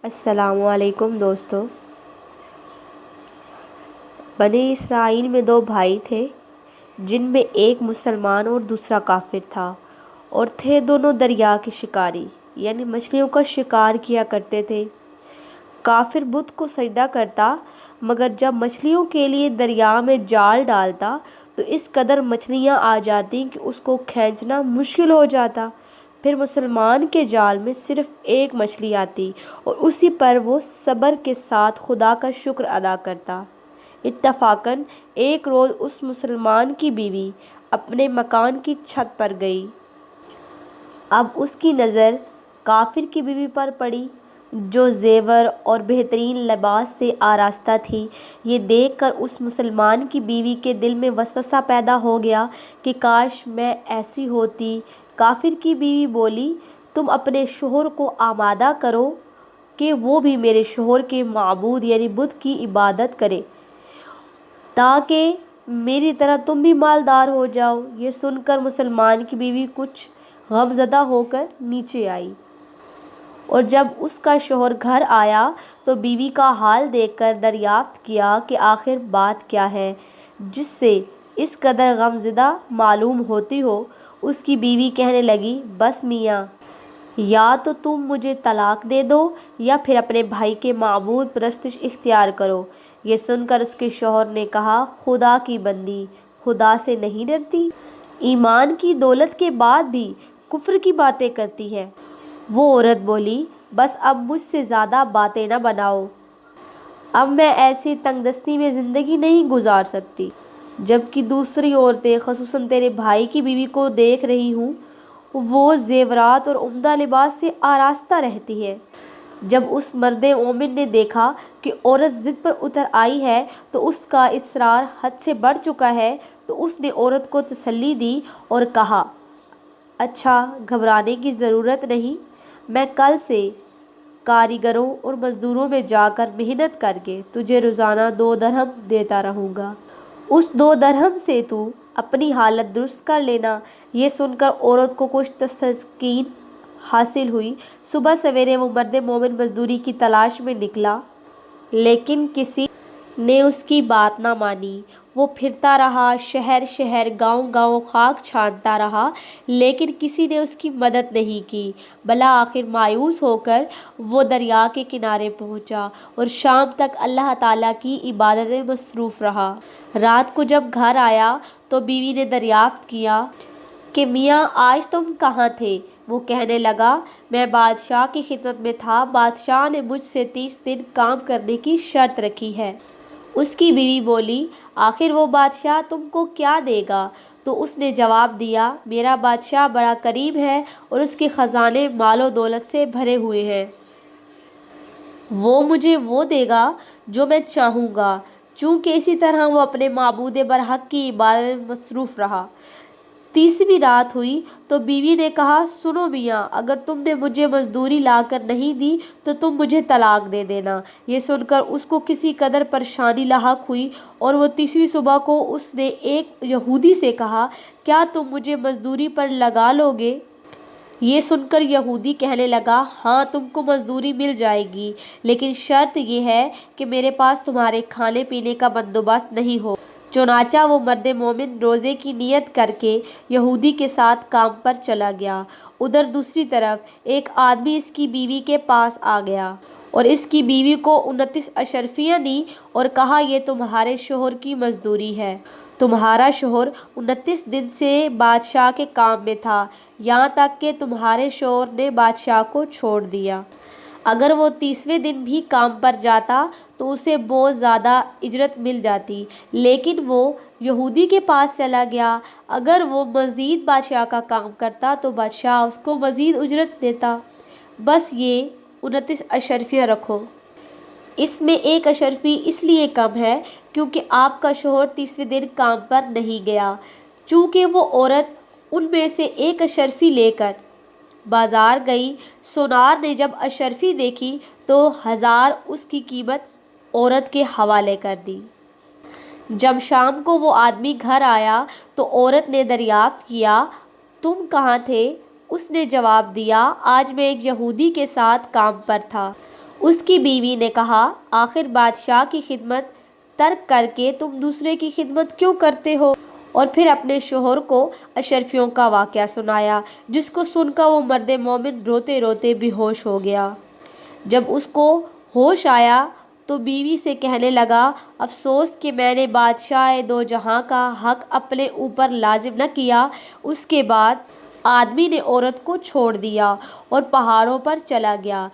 السلام علیکم دوستو۔ بنی اسرائیل میں دو بھائی تھے جن میں ایک مسلمان اور دوسرا کافر تھا، اور تھے دونوں دریا کے شکاری یعنی مچھلیوں کا شکار کیا کرتے تھے۔ کافر بت کو سجدہ کرتا، مگر جب مچھلیوں کے لیے دریا میں جال ڈالتا تو اس قدر مچھلیاں آ جاتی کہ اس کو کھینچنا مشکل ہو جاتا۔ پھر مسلمان کے جال میں صرف ایک مچھلی آتی اور اسی پر وہ صبر کے ساتھ خدا کا شکر ادا کرتا۔ اتفاقاً ایک روز اس مسلمان کی بیوی اپنے مکان کی چھت پر گئی۔ اب اس کی نظر کافر کی بیوی پر پڑی جو زیور اور بہترین لباس سے آراستہ تھی۔ یہ دیکھ کر اس مسلمان کی بیوی کے دل میں وسوسہ پیدا ہو گیا کہ کاش میں ایسی ہوتی۔ کافر کی بیوی بولی، تم اپنے شوہر کو آمادہ کرو کہ وہ بھی میرے شوہر کے معبود یعنی بت کی عبادت کرے تاکہ میری طرح تم بھی مالدار ہو جاؤ۔ یہ سن کر مسلمان کی بیوی کچھ غم زدہ ہو کر نیچے آئی، اور جب اس کا شوہر گھر آیا تو بیوی کا حال دیکھ کر دریافت کیا کہ آخر بات کیا ہے جس سے اس قدر غم زدہ معلوم ہوتی ہو۔ اس کی بیوی کہنے لگی، بس میاں، یا تو تم مجھے طلاق دے دو یا پھر اپنے بھائی کے معبود پرستش اختیار کرو۔ یہ سن کر اس کے شوہر نے کہا، خدا کی بندی، خدا سے نہیں ڈرتی؟ ایمان کی دولت کے بعد بھی کفر کی باتیں کرتی ہے۔ وہ عورت بولی، بس اب مجھ سے زیادہ باتیں نہ بناؤ، اب میں ایسی تنگ دستی میں زندگی نہیں گزار سکتی۔ جبکہ دوسری عورتیں خصوصاً تیرے بھائی کی بیوی کو دیکھ رہی ہوں، وہ زیورات اور عمدہ لباس سے آراستہ رہتی ہے۔ جب اس مرد مومن نے دیکھا کہ عورت ضد پر اتر آئی ہے تو اس کا اصرار حد سے بڑھ چکا ہے تو اس نے عورت کو تسلی دی اور کہا، اچھا، گھبرانے کی ضرورت نہیں، میں کل سے کاریگروں اور مزدوروں میں جا کر محنت کر کے تجھے روزانہ 2 درہم دیتا رہوں گا۔ اس 2 درہم سے تو اپنی حالت درست کر لینا۔ یہ سن کر عورت کو کچھ تسکین حاصل ہوئی۔ صبح سویرے وہ مرد مومن مزدوری کی تلاش میں نکلا، لیکن کسی نے اس کی بات نہ مانی۔ وہ پھرتا رہا، شہر شہر، گاؤں گاؤں خاک چھانتا رہا، لیکن کسی نے اس کی مدد نہیں کی۔ بالآخر مایوس ہو کر وہ دریا کے کنارے پہنچا اور شام تک اللہ تعالیٰ کی عبادت میں مصروف رہا۔ رات کو جب گھر آیا تو بیوی نے دریافت کیا کہ میاں، آج تم کہاں تھے؟ وہ کہنے لگا، میں بادشاہ کی خدمت میں تھا، بادشاہ نے مجھ سے 30 دن کام کرنے کی شرط رکھی ہے۔ اس کی بیوی بولی، آخر وہ بادشاہ تم کو کیا دے گا؟ تو اس نے جواب دیا، میرا بادشاہ بڑا کریم ہے اور اس کے خزانے مال و دولت سے بھرے ہوئے ہیں، وہ مجھے وہ دے گا جو میں چاہوں گا۔ چونکہ اسی طرح وہ اپنے معبود برحق کی عبادت میں مصروف رہا۔ 30ویں رات ہوئی تو بیوی نے کہا، سنو میاں، اگر تم نے مجھے مزدوری لا کر نہیں دی تو تم مجھے طلاق دے دینا۔ یہ سن کر اس کو کسی قدر پریشانی لاحق ہوئی اور وہ 30ویں صبح کو اس نے ایک یہودی سے کہا، کیا تم مجھے مزدوری پر لگا لو گے؟ یہ سن کر یہودی کہنے لگا، ہاں، تم کو مزدوری مل جائے گی، لیکن شرط یہ ہے کہ میرے پاس تمہارے کھانے پینے کا بندوبست نہیں ہو۔ چنانچہ وہ مرد مومن روزے کی نیت کر کے یہودی کے ساتھ کام پر چلا گیا۔ ادھر دوسری طرف ایک آدمی اس کی بیوی کے پاس آ گیا اور اس کی بیوی کو 29 اشرفیاں دیں اور کہا، یہ تمہارے شوہر کی مزدوری ہے۔ تمہارا شوہر 29 دن سے بادشاہ کے کام میں تھا، یہاں تک کہ تمہارے شوہر نے بادشاہ کو چھوڑ دیا۔ اگر وہ 30ویں دن بھی کام پر جاتا تو اسے بہت زیادہ اجرت مل جاتی، لیکن وہ یہودی کے پاس چلا گیا۔ اگر وہ مزید بادشاہ کا کام کرتا تو بادشاہ اس کو مزید اجرت دیتا۔ بس یہ 29 اشرفیاں رکھو۔ اس میں 1 اشرفی اس لیے کم ہے کیونکہ آپ کا شوہر 30ویں دن کام پر نہیں گیا۔ چونکہ وہ عورت ان میں سے 1 اشرفی لے کر بازار گئی۔ سونار نے جب اشرفی دیکھی تو 1000 اس کی قیمت عورت کے حوالے کر دی۔ جب شام کو وہ آدمی گھر آیا تو عورت نے دریافت کیا، تم کہاں تھے؟ اس نے جواب دیا، آج میں ایک یہودی کے ساتھ کام پر تھا، اس کی بیوی نے کہا، آخر بادشاہ کی خدمت ترک کر کے تم دوسرے کی خدمت کیوں کرتے ہو؟ اور پھر اپنے شوہر کو اشرفیوں کا واقعہ سنایا، جس کو سن کر وہ مرد مومن روتے روتے بے ہوش ہو گیا۔ جب اس کو ہوش آیا تو بیوی سے کہنے لگا، افسوس کہ میں نے بادشاہ دو جہاں کا حق اپنے اوپر لازم نہ کیا۔ اس کے بعد آدمی نے عورت کو چھوڑ دیا اور پہاڑوں پر چلا گیا۔